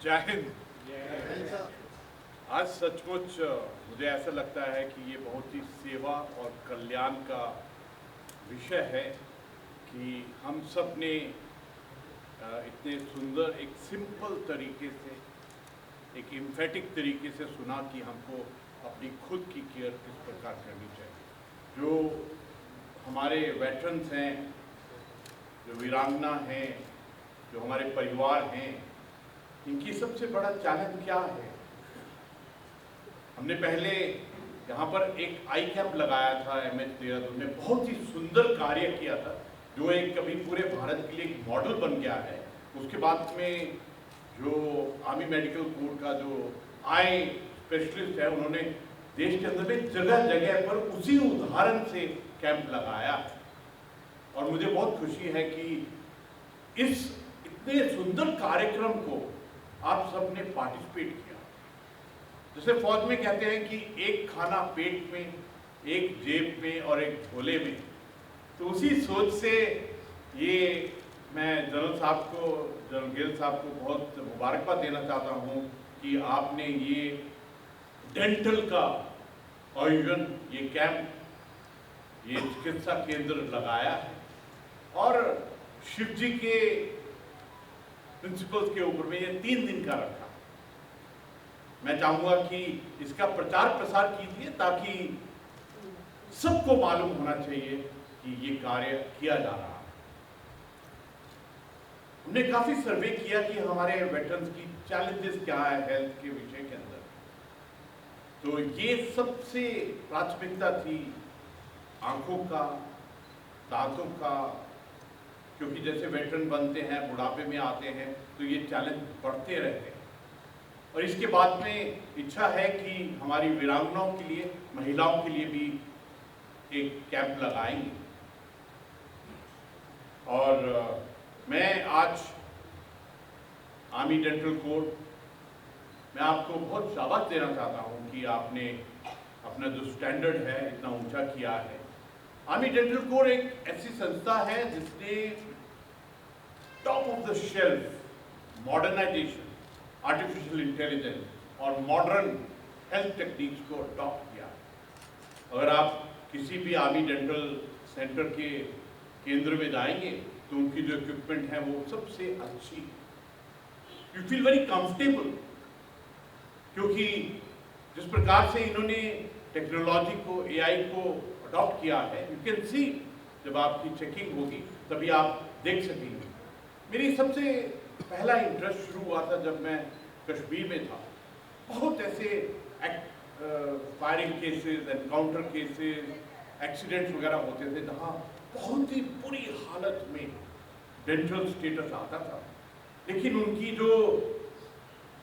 जय हिंद। आज सचमुच मुझे ऐसा लगता है कि ये बहुत ही सेवा और कल्याण का विषय है कि हम सब ने इतने सुंदर एक सिंपल तरीके से, एक इम्फेटिक तरीके से सुना कि हमको अपनी खुद की केयर किस प्रकार करनी चाहिए। जो हमारे वेटरन्स हैं, जो वीरांगना हैं, जो हमारे परिवार हैं, इनकी सबसे बड़ा चैलेंज क्या है। हमने पहले यहाँ पर एक आई कैंप लगाया था MH देहरादून में, बहुत ही सुंदर कार्य किया था, जो एक कभी पूरे भारत के लिए एक मॉडल बन गया है। उसके बाद में जो आर्मी मेडिकल कोर का जो आई स्पेशलिस्ट है, उन्होंने देश के अंदर में जगह जगह पर उसी उदाहरण से कैंप लगाया और मुझे बहुत खुशी है कि इस इतने सुंदर कार्यक्रम को आप सबने पार्टिसिपेट किया। जैसे फौज में कहते हैं कि एक खाना पेट में, एक जेब में और एक झोले में, तो उसी सोच से ये मैं जनरल गिल साहब को बहुत मुबारकबाद देना चाहता हूँ कि आपने ये डेंटल का आयोजन, ये कैंप, ये चिकित्सा केंद्र लगाया है और शिव जी के प्रिंसिपल्स के ऊपर में ये 3 दिन का रखा। मैं चाहूंगा कि इसका प्रचार प्रसार कीजिए ताकि सबको मालूम होना चाहिए कि ये कार्य किया जा रहा है। हमने काफी सर्वे किया कि हमारे वेटरन्स की चैलेंजेस क्या है हेल्थ के विषय के अंदर, तो ये सबसे प्राथमिकता थी आंखों का, दांतों का, क्योंकि जैसे वेटरन बनते हैं, बुढ़ापे में आते हैं, तो ये चैलेंज बढ़ते रहते हैं। और इसके बाद में इच्छा है कि हमारी वीरांगनाओं के लिए, महिलाओं के लिए भी एक कैंप लगाएंगे। और मैं आज आर्मी डेंटल कोर, मैं आपको बहुत शाबाश देना चाहता हूं कि आपने अपना जो स्टैंडर्ड है इतना ऊंचा किया है। आर्मी डेंटल कोर एक ऐसी संस्था है जिसने top of the shelf modernization, artificial intelligence और मॉडर्न हेल्थ टेक्निक्स को अडॉप्ट किया। अगर आप किसी भी आर्मी डेंटल सेंटर के केंद्र में जाएंगे तो उनकी जो इक्विपमेंट है वो सबसे अच्छी, यू फील वेरी कंफर्टेबल, क्योंकि जिस प्रकार से इन्होंने टेक्नोलॉजी को, AI को अडॉप्ट किया है, यू कैन सी, जब आपकी चेकिंग होगी तभी आप देख सकेंगे। मेरी सबसे पहला इंटरेस्ट शुरू हुआ था जब मैं कश्मीर में था। बहुत ऐसे firing cases, encounter cases, accidents वगैरह होते थे जहाँ बहुत ही बुरी हालत में डेंटल स्टेटस आता था, लेकिन उनकी जो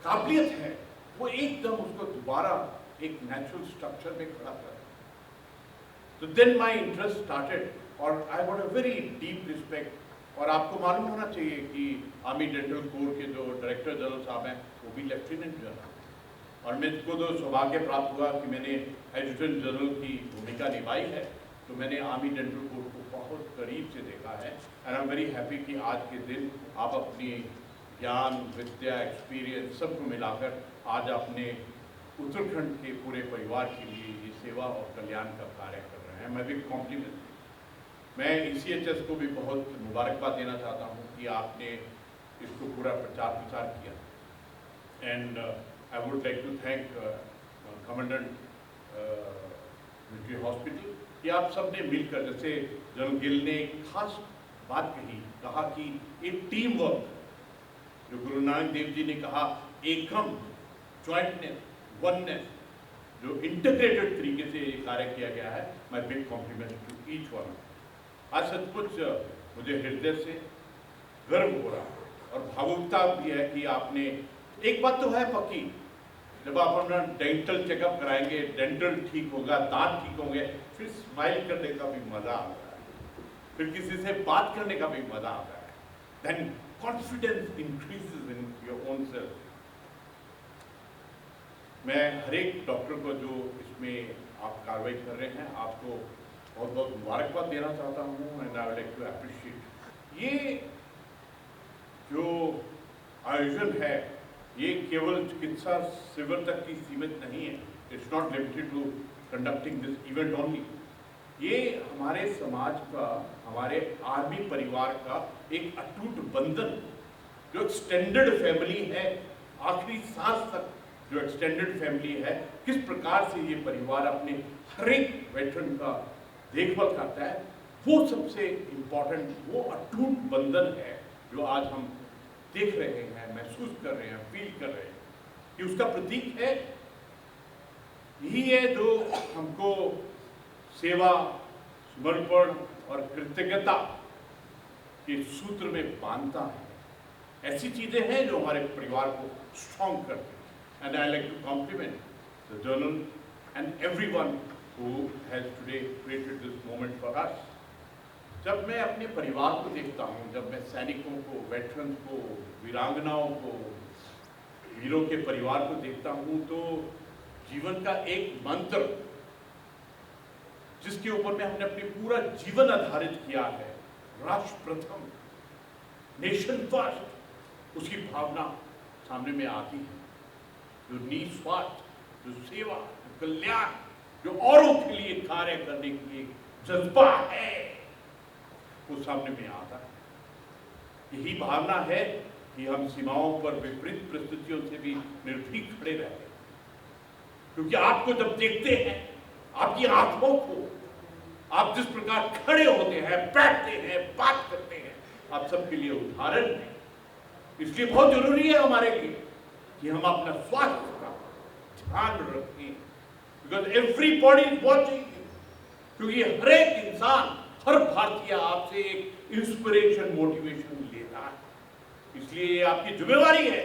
काबिलियत है वो एकदम उसको दोबारा एक नेचुरल स्ट्रक्चर में खड़ा कर। तो देन माई इंटरेस्ट स्टार्टेड और I got a very deep respect. और आपको मालूम होना चाहिए कि आर्मी डेंटल कोर के जो डायरेक्टर जनरल साहब हैं वो भी लेफ्टिनेंट जनरल, और मेरे को तो सौभाग्य प्राप्त हुआ कि मैंने एडजुटेंट जनरल की भूमिका निभाई है, तो मैंने आर्मी डेंटल कोर को बहुत करीब से देखा है। And I am very happy कि आज के दिन आप अपनी ज्ञान, विद्या, एक्सपीरियंस सबको मिलाकर आज आपने उत्तराखंड के पूरे परिवार के लिए ये सेवा और कल्याण का कार्य कर रहे हैं। मैं भी कॉम्प्लीमेंट, मैं ECHS को भी बहुत मुबारकबाद देना चाहता हूँ कि आपने इसको पूरा प्रचार प्रसार किया। And I would like to thank commandant military hospital कि आप सब ने मिलकर, जैसे जनरल गिल ने एक खास बात कहा कि एक टीम वर्क, जो गुरु नानक देव जी ने कहा, एकम, ज्वाइंटनेस, वननेस, जो इंटीग्रेटेड तरीके से ये कार्य किया गया है। My big compliment to each one. आज सचमुच मुझे हृदय से गर्व हो रहा है और भावुकता भी है कि आपने, एक बात तो है पक्की, जब आप अपना डेंटल चेकअप कराएंगे, डेंटल ठीक होगा, दांत ठीक होंगे, फिर स्माइल करने का भी मजा आता है, फिर किसी से बात करने का भी मजा आता है। Then confidence increases in your own self. मैं हर एक डॉक्टर को जो इसमें आप कार्रवाई कर रहे हैं, आपको बहुत बहुत मुबारकबाद देना चाहता हूँ and I would like to appreciate. ये जो आयोजन है ये केवल चिकित्सा शिविर तक की सीमित नहीं है। It's not limited to conducting this event only. ये हमारे समाज का, हमारे आर्मी परिवार का एक अटूट बंधन, जो एक्सटेंडेड फैमिली है, आखिरी सांस तक जो एक्सटेंडेड फैमिली है, किस प्रकार से ये परिवार अपने हर एक वेटरन का देखभाल करता है, वो सबसे इम्पोर्टेंट, वो अटूट बंधन है जो आज हम देख रहे हैं, महसूस कर रहे हैं, फील कर रहे हैं कि उसका प्रतीक है। यही है जो हमको सेवा, समर्पण और कृतज्ञता के सूत्र में बांधता है। ऐसी चीजें हैं जो हमारे परिवार को स्ट्रॉन्ग करती हैं। And I like to compliment the general and everyone who has today created this moment for us. जब मैं अपने परिवार को देखता हूँ, जब मैं सैनिकों को, वेटरन्स को, वीरांगनाओं को, वीरों के परिवार को देखता हूँ, तो जीवन का एक मंत्र जिसके ऊपर में हमने अपनी पूरा जीवन आधारित किया है, राष्ट्र प्रथम, नेशन फर्स्ट, उसकी भावना सामने में आती है। जो निस्वार्थ, जो सेवा, जो कल्याण, जो औरों के लिए कार्य करने की एक जज्बा है, वो सामने में आता है। यही भावना है कि हम सीमाओं पर विपरीत परिस्थितियों से भी निर्भीक खड़े रहते हैं, क्योंकि आपको जब देखते हैं, आपकी आंखों को, आप जिस प्रकार खड़े होते हैं, बैठते हैं, बात करते हैं, आप सबके लिए उदाहरण है। इसलिए बहुत जरूरी है हमारे लिए कि हम अपना स्वास्थ्य का ध्यान रखें, बिकॉज एवरीबॉडी इज वॉचिंग, क्योंकि हर एक इंसान, हर भारतीय आपसे एक इंस्पिरेशन, मोटिवेशन लेता है। इसलिए ये आपकी जिम्मेवारी है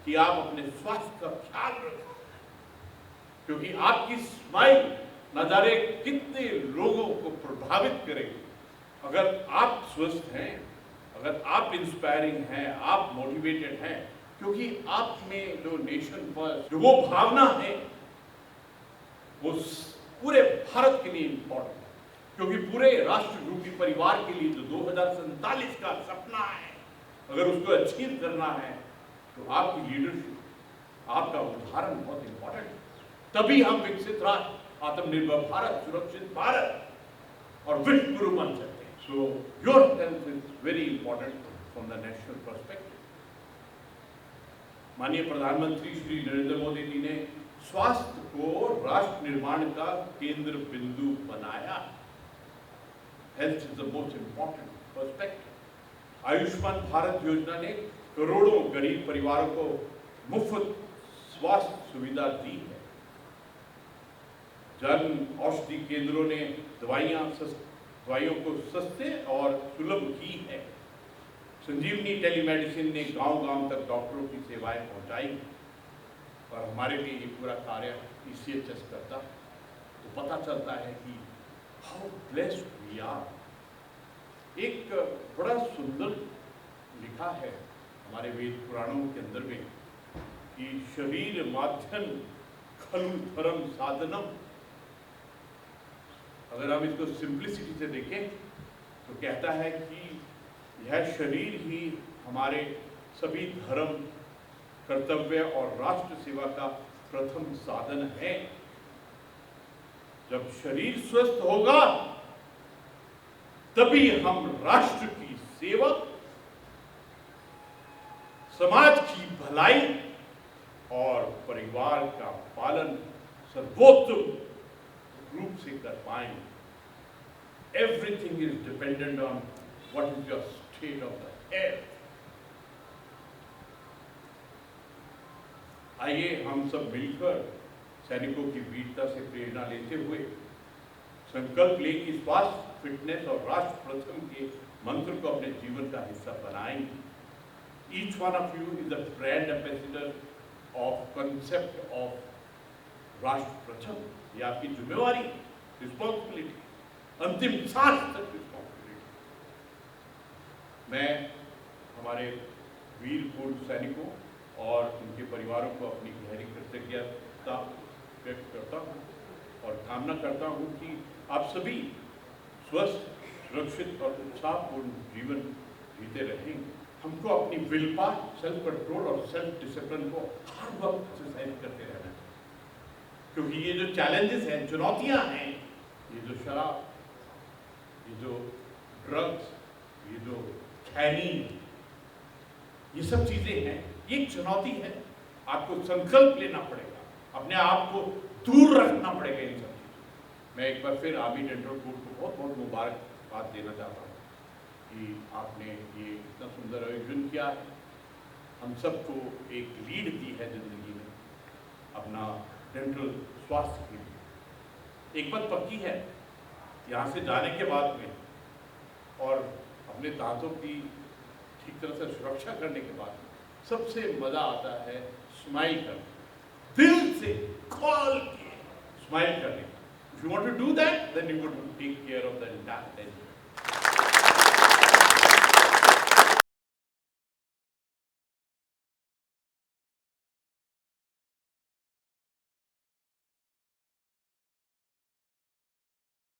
कि आप अपने स्वास्थ्य का ख्याल रखें, क्योंकि आपकी स्माइल न जाने कितने लोगों को प्रभावित करेगी। अगर आप स्वस्थ हैं, अगर आप इंस्पायरिंग हैं, आप मोटिवेटेड हैं, क्योंकि आप में जो नेशन फर्स्ट, जो वो भावना है, वो पूरे भारत के लिए इंपॉर्टेंट है, क्योंकि पूरे राष्ट्र रूपी परिवार के लिए जो 2047 का सपना है, अगर उसको अचीव करना है, तो आपकी लीडरशिप, आपका उदाहरण बहुत इंपॉर्टेंट है। तभी हम विकसित राष्ट्र, आत्मनिर्भर भारत, सुरक्षित भारत और विश्व गुरु बन सकते हैं। So your health is very important from the national perspective. माननीय प्रधानमंत्री श्री नरेंद्र मोदी जी ने स्वास्थ्य को राष्ट्र निर्माण का केंद्र बिंदु बनाया। Health is the most important perspective. Ayushman Bharat योजना ने करोड़ों गरीब परिवारों को मुफ्त स्वास्थ्य सुविधा दी है। जन औषधि केंद्रों ने दवाइयों को सस्ते और सुलभ की है। संजीवनी टेलीमेडिसिन ने गांव-गांव तक डॉक्टरों की सेवाएं पहुंचाई, और हमारे लिए ये पूरा कार्य ECHS करता है। तो पता चलता है कि हाउ ब्लेस्ड वी आर। एक बड़ा सुंदर लिखा है हमारे वेद पुराणों के अंदर में कि शरीर माध्यम खलु धर्म साधनम। अगर हम इसको सिंप्लिसिटी से देखें तो कहता है कि यह शरीर ही हमारे सभी धर्म, कर्तव्य और राष्ट्र सेवा का प्रथम साधन है। जब शरीर स्वस्थ होगा तभी हम राष्ट्र की सेवा, समाज की भलाई और परिवार का पालन सर्वोत्तम रूप से कर पाएंगे। Everything is dependent on what is your state of the health. आइए हम सब मिलकर सैनिकों की वीरता से प्रेरणा लेते हुए संकल्प लें कि स्वास्थ्य, फिटनेस और राष्ट्र प्रथम के मंत्र को अपने जीवन का हिस्सा बनाएंगे। Each one of you is the brand ambassador of concept of राष्ट्र प्रथम। ये आपकी जिम्मेवारी, रिस्पॉन्सिबिलिटी, अंतिम सांस तक रिस्पॉन्सिबिलिटी। मैं हमारे वीर पूर्व सैनिकों और उनके परिवारों को अपनी गहरी कृतज्ञता व्यक्त करता हूँ और कामना करता हूँ कि आप सभी स्वस्थ, सुरक्षित और उत्साहपूर्ण जीवन जीते रहेंगे। हमको अपनी विल पावर, सेल्फ कंट्रोल और सेल्फ डिसिप्लिन को हर वक्त एक्सरसाइज करते रहना चाहिए, क्योंकि ये जो चैलेंजेस हैं, चुनौतियां हैं, ये जो शराब, ये जो ड्रग्स, ये जो खैनी, ये सब चीजें हैं, ये एक चुनौती है। आपको संकल्प लेना पड़ेगा, अपने आप को दूर रखना पड़ेगा इन सब चीजों। मैं एक बार फिर आर्मी डेंटल कोड को बहुत बहुत मुबारकबाद देना चाहता हूँ कि आपने ये इतना सुंदर आयोजन किया है, हम सबको एक लीड दी है जिंदगी में अपना डेंटल स्वास्थ्य के लिए। एक बात पक्की है, यहाँ से जाने के बाद में और अपने दांतों की ठीक तरह से सुरक्षा करने के बाद सबसे मजा आता है स्माइल करने, दिल से खोल के स्माइल करने। If you want to do that, then you would take care of the entire